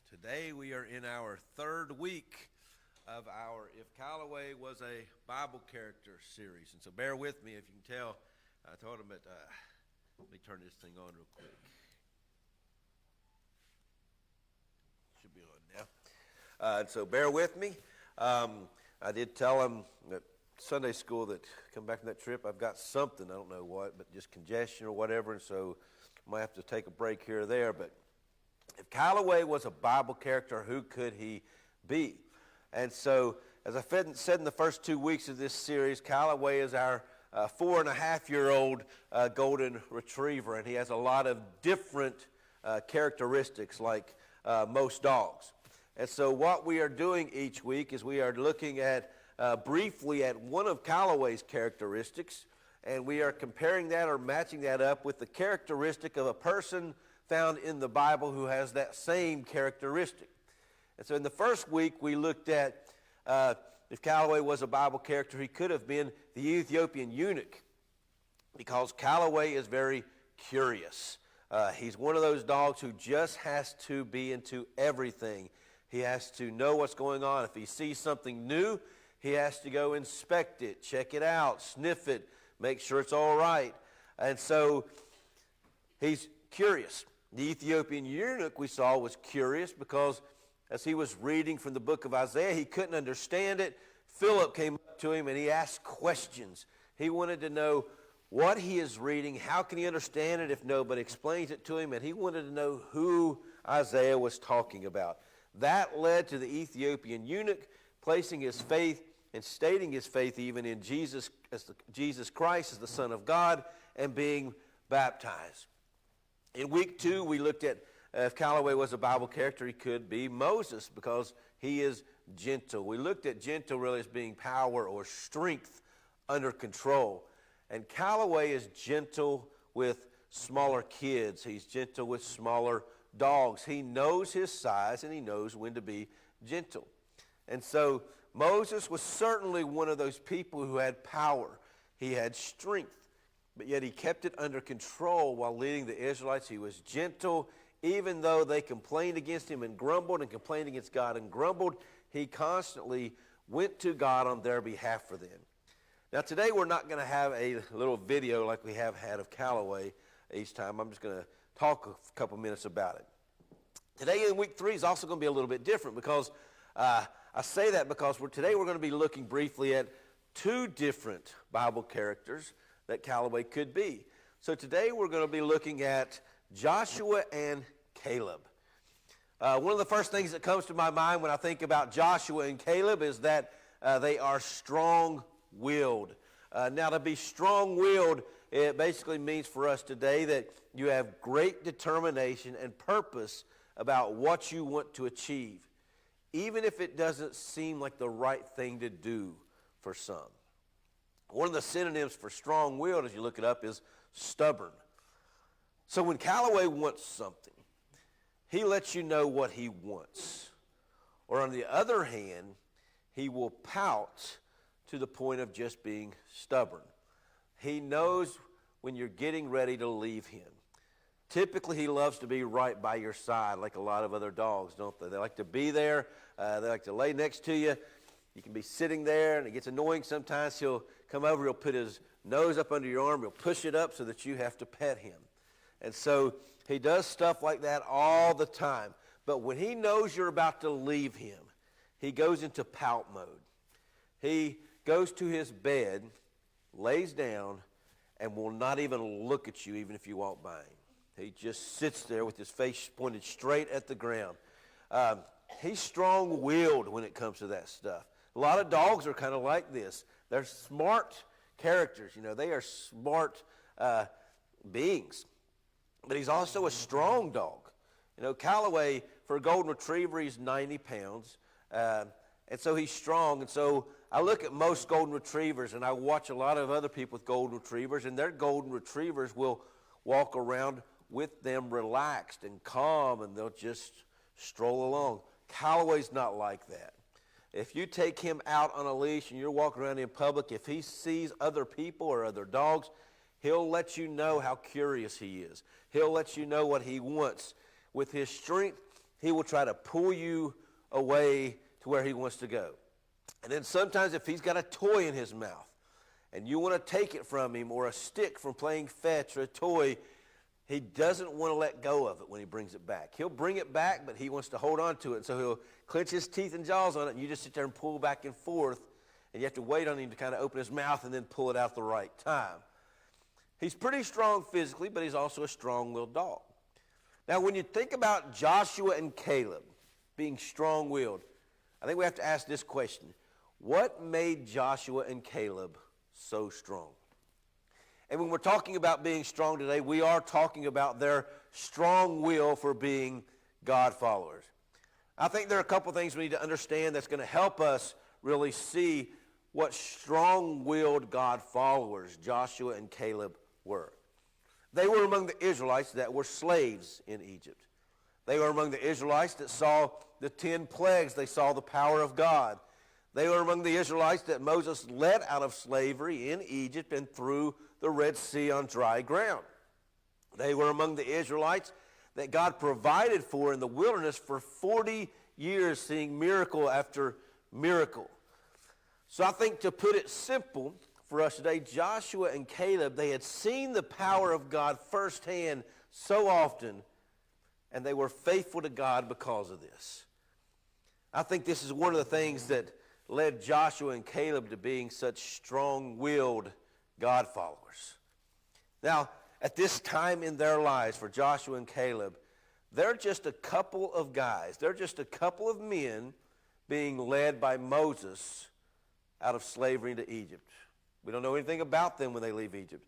Today we are in our third week of our If Calloway Was a Bible Character series. And so bear with me if you can tell. I told him that, let me turn this thing on real quick. Should be on now. And so bear with me. I did tell him that Sunday school that come back from that trip, I've got something, I don't know what, but just congestion or whatever, and so I might have to take a break here or there. But if Calloway was a Bible character, who could he be? And so, as I said in the first 2 weeks of this series, Calloway is our 4.5-year-old golden retriever, and he has a lot of different characteristics like most dogs. And so what we are doing each week is we are looking at briefly at one of Calloway's characteristics, and we are comparing that or matching that up with the characteristic of a person found in the Bible who has that same characteristic. And so in the first week we looked at if Calloway was a Bible character, he could have been the Ethiopian eunuch, because Calloway is very curious. He's one of those dogs who just has to be into everything. He has to know what's going on. If he sees something new, he has to go inspect it, check it out, sniff it, make sure it's all right. And so he's curious. The Ethiopian eunuch we saw was curious because as he was reading from the book of Isaiah, he couldn't understand it. Philip came up to him and he asked questions. He wanted to know what he is reading, how can he understand it if nobody explains it to him, and he wanted to know who Isaiah was talking about. That led to the Ethiopian eunuch placing his faith and stating his faith even in Jesus Christ as the Son of God and being baptized. In week 2, we looked at if Calloway was a Bible character, he could be Moses because he is gentle. We looked at gentle really as being power or strength under control. And Calloway is gentle with smaller kids. He's gentle with smaller dogs. He knows his size and he knows when to be gentle. And so Moses was certainly one of those people who had power. He had strength. But yet he kept it under control while leading the Israelites. He was gentle. Even though they complained against him and grumbled and complained against God and grumbled, he constantly went to God on their behalf for them. Now today we're not going to have a little video like we have had of Calloway each time. I'm just going to talk a couple minutes about it. Today in week 3 is also going to be a little bit different because I say that because today we're going to be looking briefly at 2 different Bible characters that Calloway could be. So today we're going to be looking at Joshua and Caleb. One of the first things that comes to my mind when I think about Joshua and Caleb is that they are strong-willed. Now, to be strong-willed, it basically means for us today that you have great determination and purpose about what you want to achieve, even if it doesn't seem like the right thing to do for some. One of the synonyms for strong-willed, as you look it up, is stubborn. So when Calloway wants something, he lets you know what he wants. Or on the other hand, he will pout to the point of just being stubborn. He knows when you're getting ready to leave him. Typically, he loves to be right by your side like a lot of other dogs, don't they? They like to be there. They like to lay next to you. You can be sitting there, and it gets annoying sometimes. He'll come over, he'll put his nose up under your arm, he'll push it up so that you have to pet him. And so he does stuff like that all the time. But when he knows you're about to leave him, he goes into pout mode. He goes to his bed, lays down, and will not even look at you even if you walk by him. He just sits there with his face pointed straight at the ground. He's strong-willed when it comes to that stuff. A lot of dogs are kind of like this. They're smart characters. You know, they are smart beings. But he's also a strong dog. You know, Calloway, for a golden retriever, he's 90 pounds. And so he's strong. And so I look at most golden retrievers, and I watch a lot of other people with golden retrievers, and their golden retrievers will walk around with them relaxed and calm, and they'll just stroll along. Calloway's not like that. If you take him out on a leash and you're walking around in public, if he sees other people or other dogs, he'll let you know how curious he is. He'll let you know what he wants. With his strength he will try to pull you away to where he wants to go. And then sometimes if he's got a toy in his mouth and you want to take it from him, or a stick from playing fetch, or a toy, he doesn't want to let go of it when he brings it back. He'll bring it back, but he wants to hold on to it. So he'll clench his teeth and jaws on it, and you just sit there and pull back and forth, and you have to wait on him to kind of open his mouth and then pull it out at the right time. He's pretty strong physically, but he's also a strong-willed dog. Now, when you think about Joshua and Caleb being strong-willed, I think we have to ask this question. What made Joshua and Caleb so strong? And when we're talking about being strong today, we are talking about their strong will for being God followers. I think there are a couple things we need to understand that's going to help us really see what strong-willed God followers Joshua and Caleb were. They were among the Israelites that were slaves in Egypt. They were among the Israelites that saw the 10 plagues. They saw the power of God. They were among the Israelites that Moses led out of slavery in Egypt and through the Red Sea on dry ground. They were among the Israelites that God provided for in the wilderness for 40 years, seeing miracle after miracle. So I think, to put it simple for us today, Joshua and Caleb, they had seen the power of God firsthand so often, and they were faithful to God because of this. I think this is one of the things that led Joshua and Caleb to being such strong-willed God followers. Now, at this time in their lives, for Joshua and Caleb, they're just a couple of guys. They're just a couple of men being led by Moses out of slavery into Egypt. We don't know anything about them when they leave Egypt.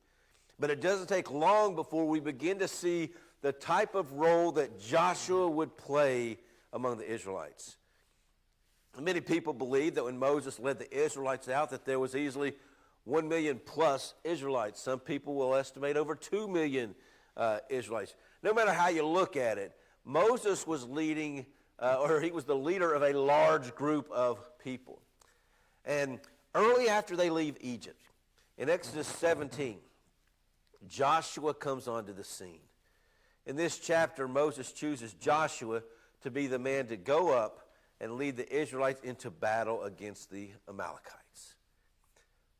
But it doesn't take long before we begin to see the type of role that Joshua would play among the Israelites. Many people believe that when Moses led the Israelites out, that there was easily 1 million plus Israelites. Some people will estimate over 2 million Israelites. No matter how you look at it, Moses was leading, or he was the leader of a large group of people. And early after they leave Egypt, in Exodus 17, Joshua comes onto the scene. In this chapter, Moses chooses Joshua to be the man to go up and lead the Israelites into battle against the Amalekites.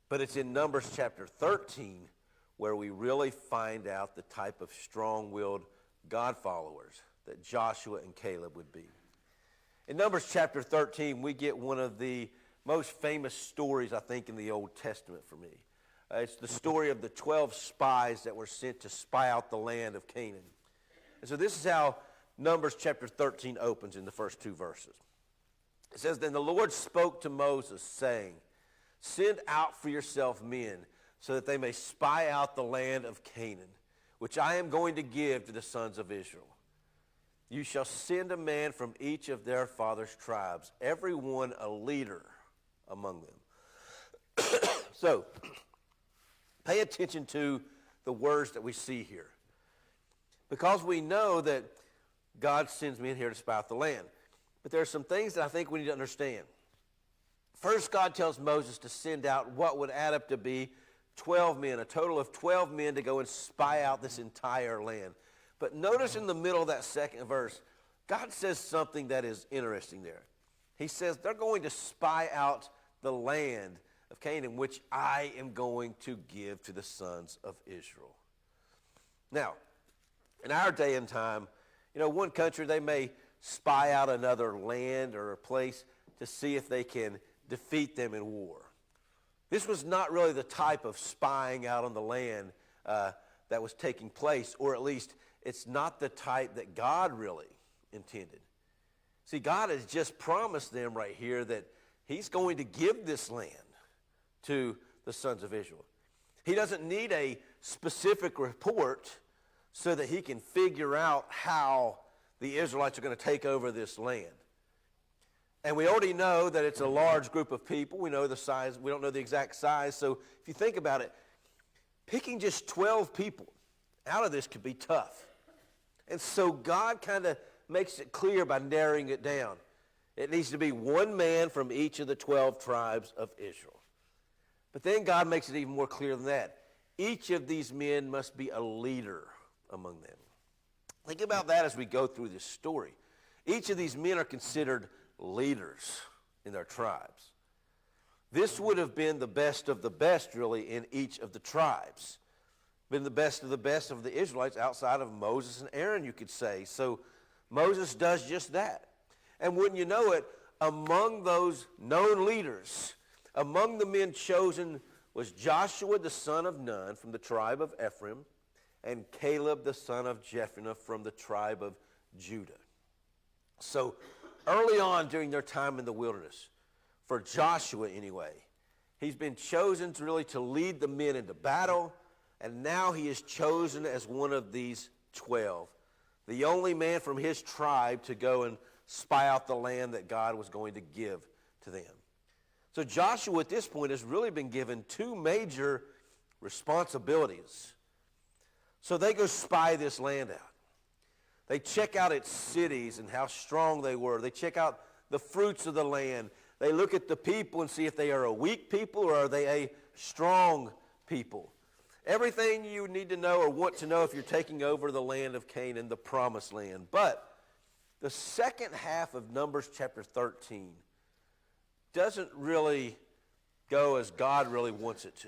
But it's in Numbers chapter 13 where we really find out the type of strong-willed God followers that Joshua and Caleb would be. In Numbers chapter 13, we get one of the most famous stories, I think, in the Old Testament for me. It's the story of the 12 spies that were sent to spy out the land of Canaan. And so this is how Numbers chapter 13 opens in the first 2 verses. It says, "Then the Lord spoke to Moses, saying, Send out for yourself men, so that they may spy out the land of Canaan, which I am going to give to the sons of Israel. You shall send a man from each of their fathers' tribes, every one a leader among them." So, pay attention to the words that we see here. Because we know that God sends men here to spy out the land. But there are some things that I think we need to understand. First, God tells Moses to send out what would add up to be 12 men, a total of 12 men to go and spy out this entire land. But notice in the middle of that second verse, God says something that is interesting there. He says they're going to spy out the land of Canaan, which I am going to give to the sons of Israel. Now, in our day and time, one country, they may spy out another land or a place to see if they can defeat them in war. This was not really the type of spying out on the land that was taking place, or at least it's not the type that God really intended. See, God has just promised them right here that he's going to give this land to the sons of Israel. He doesn't need a specific report so that he can figure out how the Israelites are going to take over this land. And we already know that it's a large group of people. We know the size. We don't know the exact size. So if you think about it, picking just 12 people out of this could be tough. And so God kind of makes it clear by narrowing it down. It needs to be one man from each of the 12 tribes of Israel. But then God makes it even more clear than that. Each of these men must be a leader among them. Think about that as we go through this story. Each of these men are considered leaders in their tribes. This would have been the best of the best, really, in each of the tribes. Been the best of the Israelites outside of Moses and Aaron, you could say. So Moses does just that. And wouldn't you know it, among those known leaders, among the men chosen was Joshua the son of Nun from the tribe of Ephraim, and Caleb the son of Jephunneh from the tribe of Judah. So early on during their time in the wilderness, for Joshua anyway, he's been chosen to lead the men into battle, and now he is chosen as one of these 12, the only man from his tribe to go and spy out the land that God was going to give to them. So Joshua at this point has really been given two major responsibilities. So they go spy this land out. They check out its cities and how strong they were. They check out the fruits of the land. They look at the people and see if they are a weak people or are they a strong people. Everything you need to know or want to know if you're taking over the land of Canaan, the promised land. But the second half of Numbers chapter 13 doesn't really go as God really wants it to.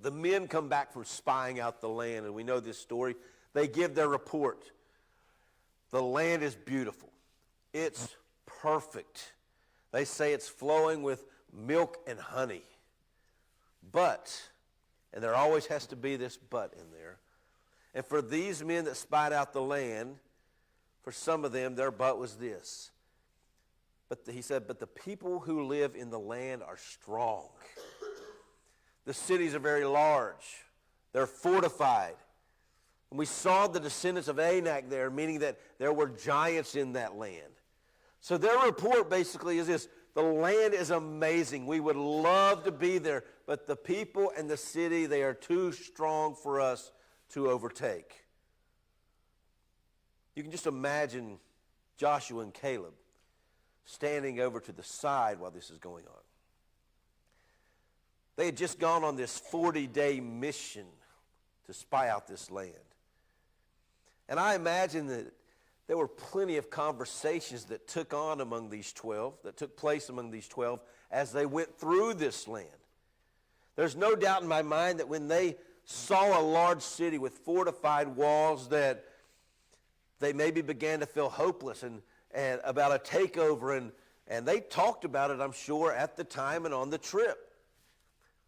The men come back from spying out the land, and we know this story. They give their report. The land is beautiful. It's perfect. They say it's flowing with milk and honey. But, and there always has to be this but in there, and for these men that spied out the land, for some of them, their but was this. He said, but the people who live in the land are strong. The cities are very large. They're fortified. And we saw the descendants of Anak there, meaning that there were giants in that land. So their report basically is this: the land is amazing. We would love to be there, but the people and the city, they are too strong for us to overtake. You can just imagine Joshua and Caleb standing over to the side while this is going on. They had just gone on this 40-day mission to spy out this land. And I imagine that there were plenty of conversations that took place among these 12 as they went through this land. There's no doubt in my mind that when they saw a large city with fortified walls, that they maybe began to feel hopeless and about a takeover, and they talked about it, I'm sure, at the time and on the trip.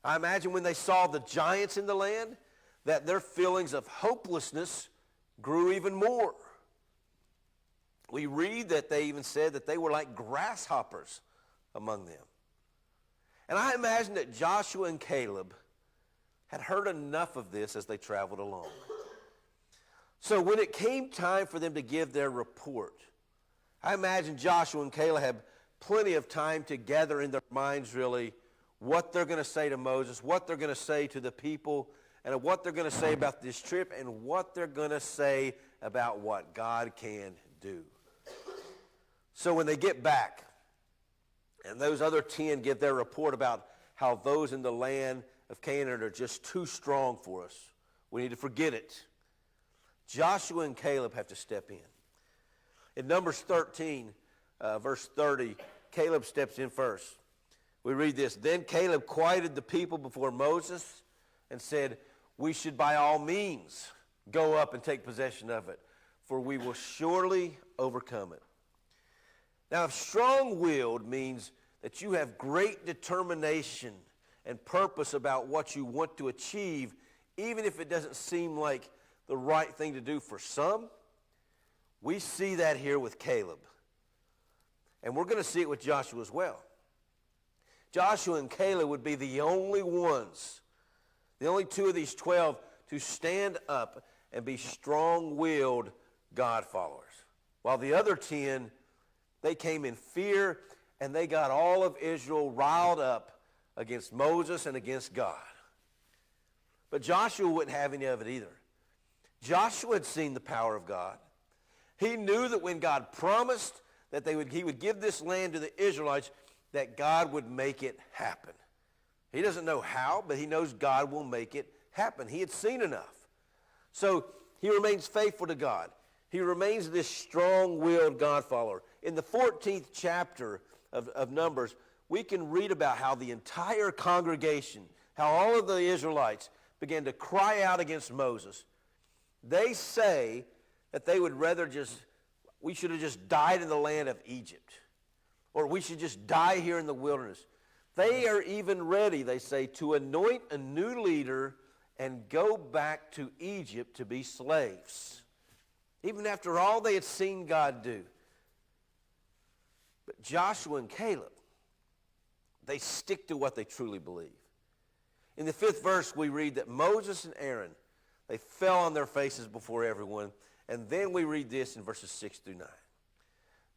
I imagine when they saw the giants in the land, that their feelings of hopelessness grew even more. We read that they even said that they were like grasshoppers among them. And I imagine that Joshua and Caleb had heard enough of this as they traveled along. So when it came time for them to give their report, I imagine Joshua and Caleb had plenty of time to gather in their minds really what they're going to say to Moses, what they're going to say to the people, and what they're going to say about this trip, and what they're going to say about what God can do. So when they get back, and those other 10 give their report about how those in the land of Canaan are just too strong for us, we need to forget it. Joshua and Caleb have to step in. In Numbers 13, verse 30, Caleb steps in first. We read this: Then Caleb quieted the people before Moses and said, we should by all means go up and take possession of it, for we will surely overcome it. Now, if strong-willed means that you have great determination and purpose about what you want to achieve, even if it doesn't seem like the right thing to do for some, we see that here with Caleb. And we're going to see it with Joshua as well. Joshua and Caleb would be the only ones, the only two of these 12, to stand up and be strong-willed God followers. While the other 10, they came in fear, and they got all of Israel riled up against Moses and against God. But Joshua wouldn't have any of it either. Joshua had seen the power of God. He knew that when God promised that he would give this land to the Israelites, that God would make it happen. He doesn't know how, but he knows God will make it happen. He had seen enough. So he remains faithful to God. He remains this strong-willed God follower. In the 14th chapter of Numbers, we can read about how the entire congregation, how all of the Israelites began to cry out against Moses. They say that they would rather we should have just died in the land of Egypt, or we should just die here in the wilderness. They are even ready, they say, to anoint a new leader and go back to Egypt to be slaves, even after all they had seen God do. But Joshua and Caleb, they stick to what they truly believe. In the 5th verse, we read that Moses and Aaron, they fell on their faces before everyone. And then we read this in verses 6 through 9.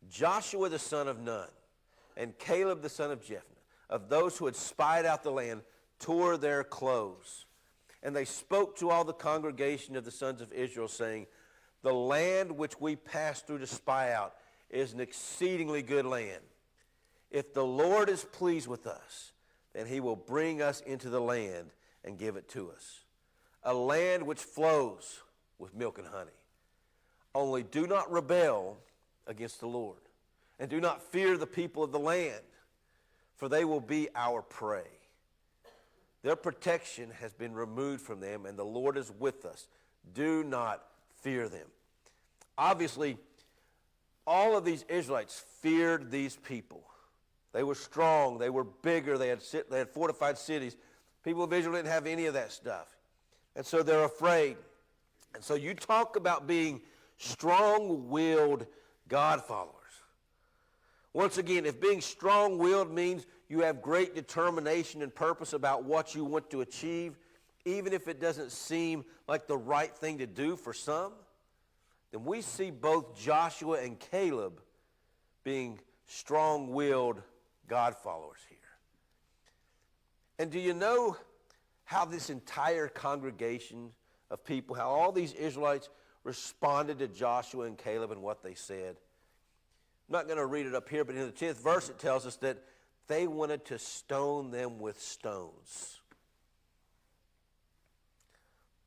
Joshua the son of Nun and Caleb the son of Jephunneh, of those who had spied out the land, tore their clothes. And they spoke to all the congregation of the sons of Israel, saying, the land which we passed through to spy out is an exceedingly good land. If the Lord is pleased with us, then he will bring us into the land and give it to us, a land which flows with milk and honey. Only do not rebel against the Lord, and do not fear the people of the land, for they will be our prey. Their protection has been removed from them, and the Lord is with us. Do not fear them. Obviously, all of these Israelites feared these people. They were strong. They were bigger. They had fortified cities. People of Israel didn't have any of that stuff. And so they're afraid. And so you talk about being strong-willed God followers. Once again, if being strong-willed means you have great determination and purpose about what you want to achieve, even if it doesn't seem like the right thing to do for some, then we see both Joshua and Caleb being strong-willed God followers here. And do you know how this entire congregation of people, how all these Israelites responded to Joshua and Caleb and what they said? I'm not going to read it up here, but in the 10th verse it tells us that they wanted to stone them with stones.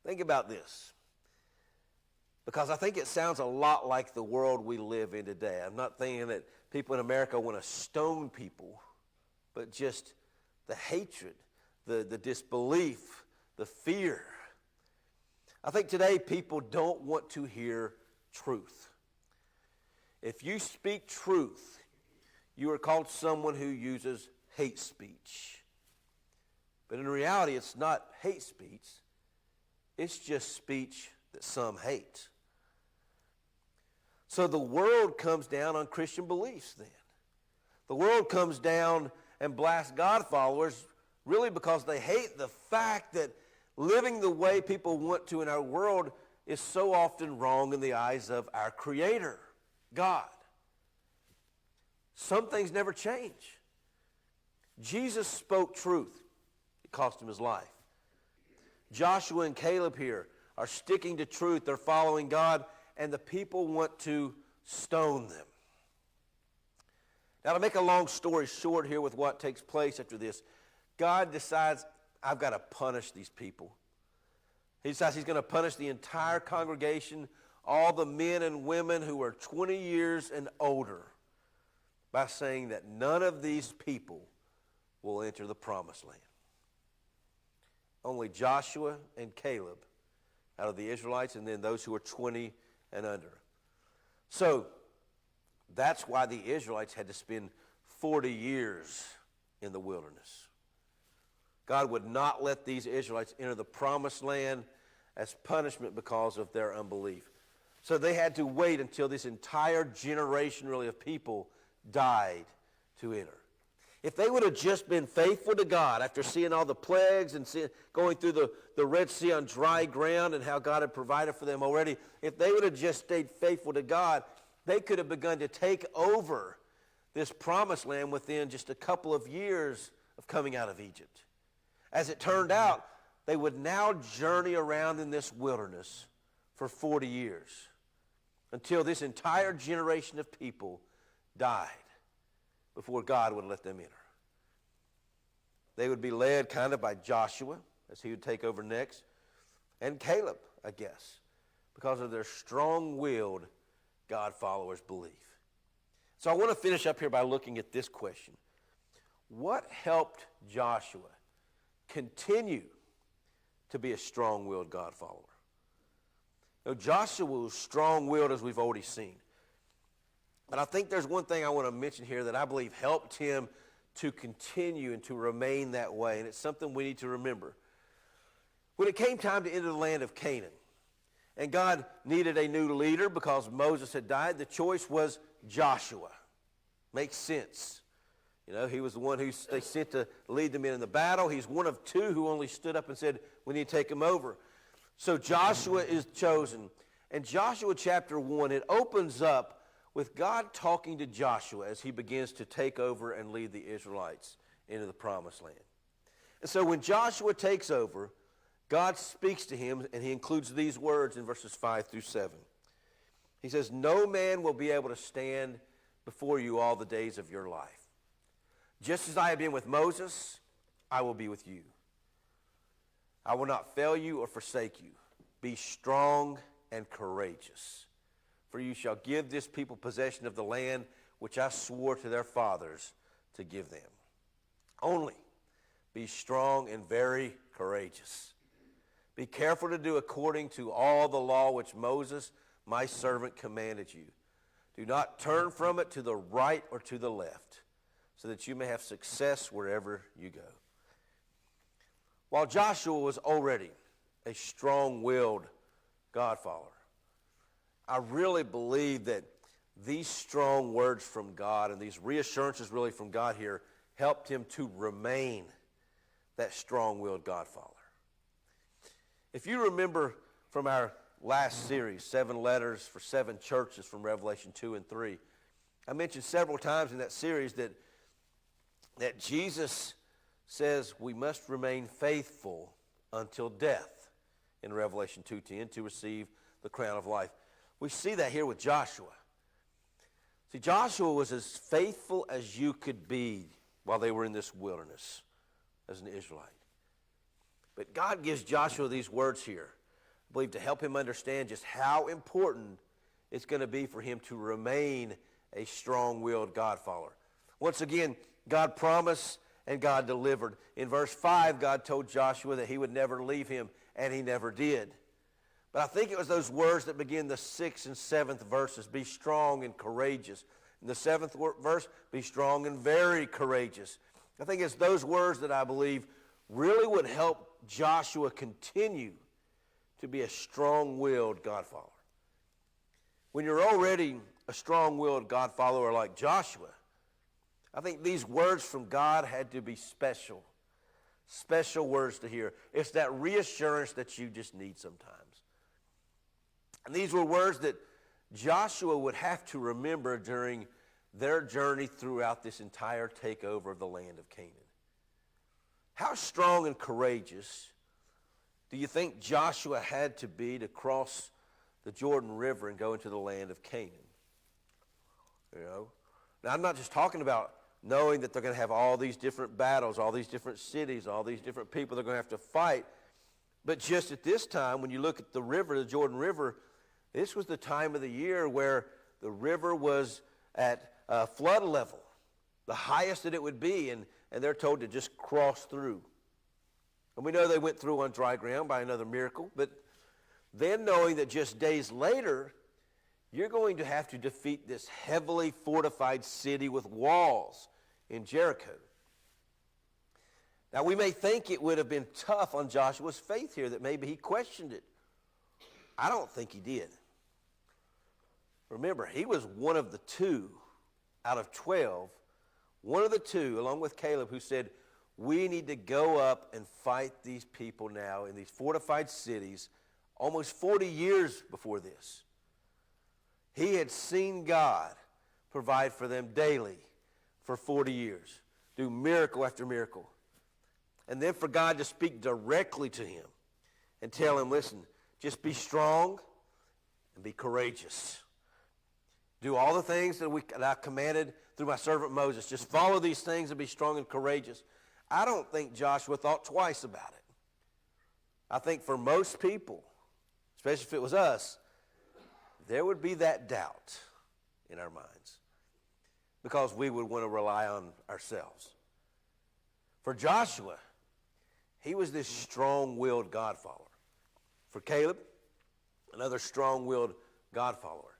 Think about this, because I think it sounds a lot like the world we live in today. I'm not thinking that people in America want to stone people, but just the hatred, the disbelief, the fear. I think today people don't want to hear truth. If you speak truth, you are called someone who uses hate speech. But in reality, it's not hate speech. It's just speech that some hate. So the world comes down on Christian beliefs then. The world comes down and blasts God followers really because they hate the fact that living the way people want to in our world is so often wrong in the eyes of our Creator, God. Some things never change. Jesus spoke truth. It cost him his life. Joshua and Caleb here are sticking to truth. They're following God, and the people want to stone them. Now, to make a long story short here with what takes place after this, God decides, I've got to punish these people. He decides he's going to punish the entire congregation, all the men and women who are 20 years and older, by saying that none of these people will enter the promised land. Only Joshua and Caleb out of the Israelites, and then those who are 20 and under. So that's why the Israelites had to spend 40 years in the wilderness. God would not let these Israelites enter the promised land as punishment because of their unbelief. So they had to wait until this entire generation really of people died to enter. If they would have just been faithful to God after seeing all the plagues and going through the Red Sea on dry ground and how God had provided for them already, if they would have just stayed faithful to God, they could have begun to take over this promised land within just a couple of years of coming out of Egypt. As it turned out, they would now journey around in this wilderness for 40 years until this entire generation of people died before God would let them enter. They would be led kind of by Joshua, as he would take over next, and Caleb, I guess, because of their strong-willed God followers believe? So I want to finish up here by looking at this question. What helped Joshua continue to be a strong-willed God follower? Now, Joshua was strong-willed, as we've already seen. But I think there's one thing I want to mention here that I believe helped him to continue and to remain that way, and it's something we need to remember. When it came time to enter the land of Canaan, and God needed a new leader because Moses had died, the choice was Joshua. Makes sense. You know, he was the one who they sent to lead them in the battle. He's one of two who only stood up and said, we need to take him over. So Joshua is chosen. And Joshua chapter 1, it opens up with God talking to Joshua as he begins to take over and lead the Israelites into the promised land. And so when Joshua takes over, God speaks to him, and he includes these words in verses 5 through 7. He says, no man will be able to stand before you all the days of your life. Just as I have been with Moses, I will be with you. I will not fail you or forsake you. Be strong and courageous, for you shall give this people possession of the land which I swore to their fathers to give them. Only be strong and very courageous. Be careful to do according to all the law which Moses, my servant, commanded you. Do not turn from it to the right or to the left, so that you may have success wherever you go. While Joshua was already a strong-willed God follower, I really believe that these strong words from God and these reassurances really from God here helped him to remain that strong-willed God follower. If you remember from our last series, 7 letters for 7 churches from Revelation 2 and 3, I mentioned several times in that series that Jesus says we must remain faithful until death in Revelation 2:10 to receive the crown of life. We see that here with Joshua. See, Joshua was as faithful as you could be while they were in this wilderness as an Israelite. But God gives Joshua these words here, I believe, to help him understand just how important it's going to be for him to remain a strong-willed God follower. Once again, God promised and God delivered. In verse 5, God told Joshua that he would never leave him, and he never did. But I think it was those words that begin the 6th and 7th verses, be strong and courageous. In the 7th verse, be strong and very courageous. I think it's those words that I believe really would help Joshua continue to be a strong-willed God follower. When you're already a strong-willed God follower like Joshua, I think these words from God had to be special words to hear. It's that reassurance that you just need sometimes. And these were words that Joshua would have to remember during their journey throughout this entire takeover of the land of Canaan. How strong and courageous do you think Joshua had to be to cross the Jordan River and go into the land of Canaan? You know? Now, I'm not just talking about knowing that they're going to have all these different battles, all these different cities, all these different people they're going to have to fight. But just at this time, when you look at the river, the Jordan River, this was the time of the year where the river was at flood level, the highest that it would be, and they're told to just cross through. And we know they went through on dry ground by another miracle, but then knowing that just days later, you're going to have to defeat this heavily fortified city with walls in Jericho. Now, we may think it would have been tough on Joshua's faith here, that maybe he questioned it. I don't think he did. Remember, he was one of the 2 out of 12, one of the 2, along with Caleb, who said, we need to go up and fight these people now in these fortified cities almost 40 years before this. He had seen God provide for them daily for 40 years, do miracle after miracle. And then for God to speak directly to him and tell him, listen, just be strong and be courageous. Do all the things that I commanded through my servant Moses. Just follow these things and be strong and courageous. I don't think Joshua thought twice about it. I think for most people, especially if it was us, there would be that doubt in our minds because we would want to rely on ourselves. For Joshua, he was this strong-willed God follower. For Caleb, another strong-willed God follower.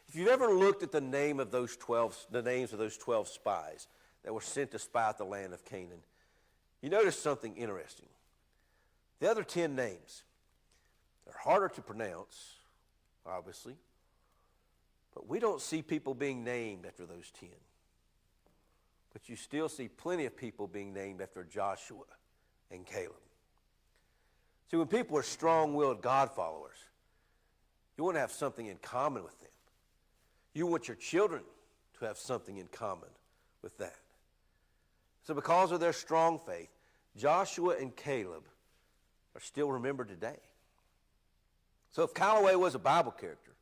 If you've ever looked at the names of those 12 spies that were sent to spy out the land of Canaan, you notice something interesting. The other 10 names, they're harder to pronounce, obviously, but we don't see people being named after those 10. But you still see plenty of people being named after Joshua and Caleb. See, when people are strong-willed God followers, you want to have something in common with them. You want your children to have something in common with that. So because of their strong faith, Joshua and Caleb are still remembered today. So if Calloway was a Bible character,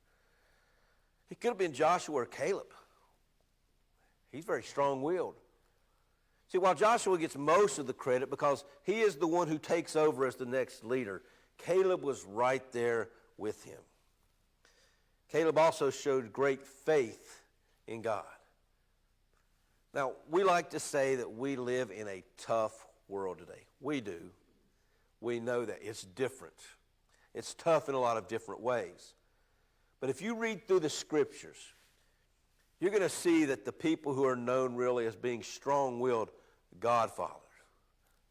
he could have been Joshua or Caleb. He's very strong-willed. See, while Joshua gets most of the credit because he is the one who takes over as the next leader, Caleb was right there with him. Caleb also showed great faith in God. Now, we like to say that we live in a tough world today. We do. We know that it's different. It's tough in a lot of different ways. But if you read through the scriptures, you're going to see that the people who are known really as being strong-willed God followers.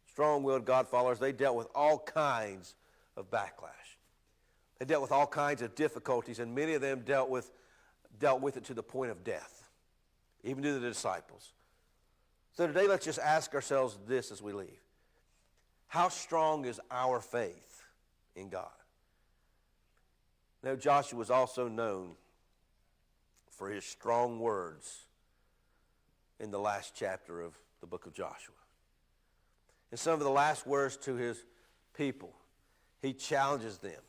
Strong-willed God followers, they dealt with all kinds of backlash. They dealt with all kinds of difficulties, and many of them dealt with it to the point of death, even to the disciples. So today, let's just ask ourselves this as we leave. How strong is our faith in God? Now, Joshua was also known for his strong words in the last chapter of the book of Joshua. In some of the last words to his people, he challenges them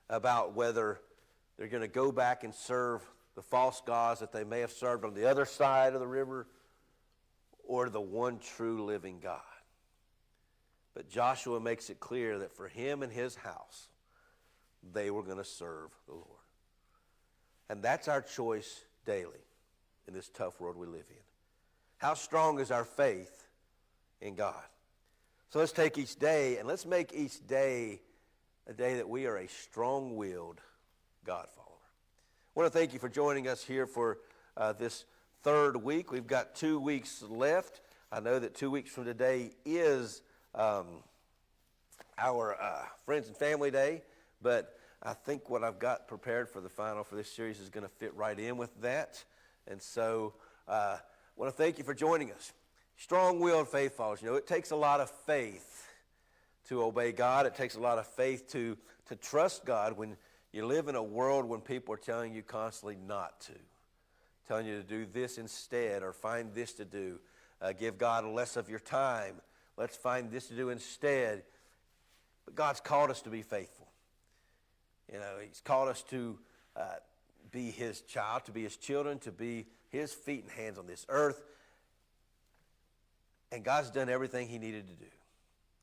about whether they're going to go back and serve the false gods that they may have served on the other side of the river or the one true living God. But Joshua makes it clear that for him and his house, they were going to serve the Lord. And that's our choice daily in this tough world we live in. How strong is our faith in God? So let's take each day and let's make each day a day that we are a strong-willed God follower. I want to thank you for joining us here for this third week. We've got 2 weeks left. I know that 2 weeks from today is our Friends and Family Day, but I think what I've got prepared for the final for this series is going to fit right in with that. And so I want to thank you for joining us. Strong-willed faith followers. You know, it takes a lot of faith to obey God. It takes a lot of faith to trust God when you live in a world when people are telling you constantly not to, telling you to do this instead or find this to do, give God less of your time. Let's find this to do instead. But God's called us to be faithful. You know, he's called us to be his child, to be his children, to be his feet and hands on this earth. And God's done everything he needed to do.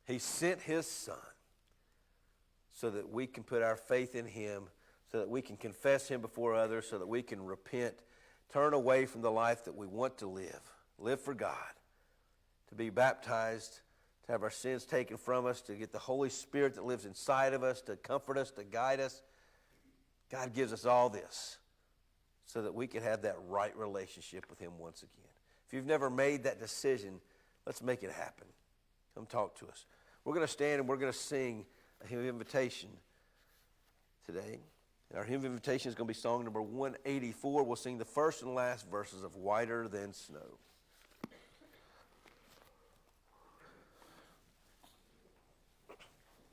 He sent his son so that we can put our faith in him, so that we can confess him before others, so that we can repent, turn away from the life that we want to live for God, to be baptized, to have our sins taken from us, to get the Holy Spirit that lives inside of us, to comfort us, to guide us. God gives us all this so that we can have that right relationship with him once again. If you've never made that decision, let's make it happen. Come talk to us. We're going to stand and we're going to sing a hymn of invitation today. And our hymn of invitation is going to be song number 184. We'll sing the first and last verses of Whiter Than Snow.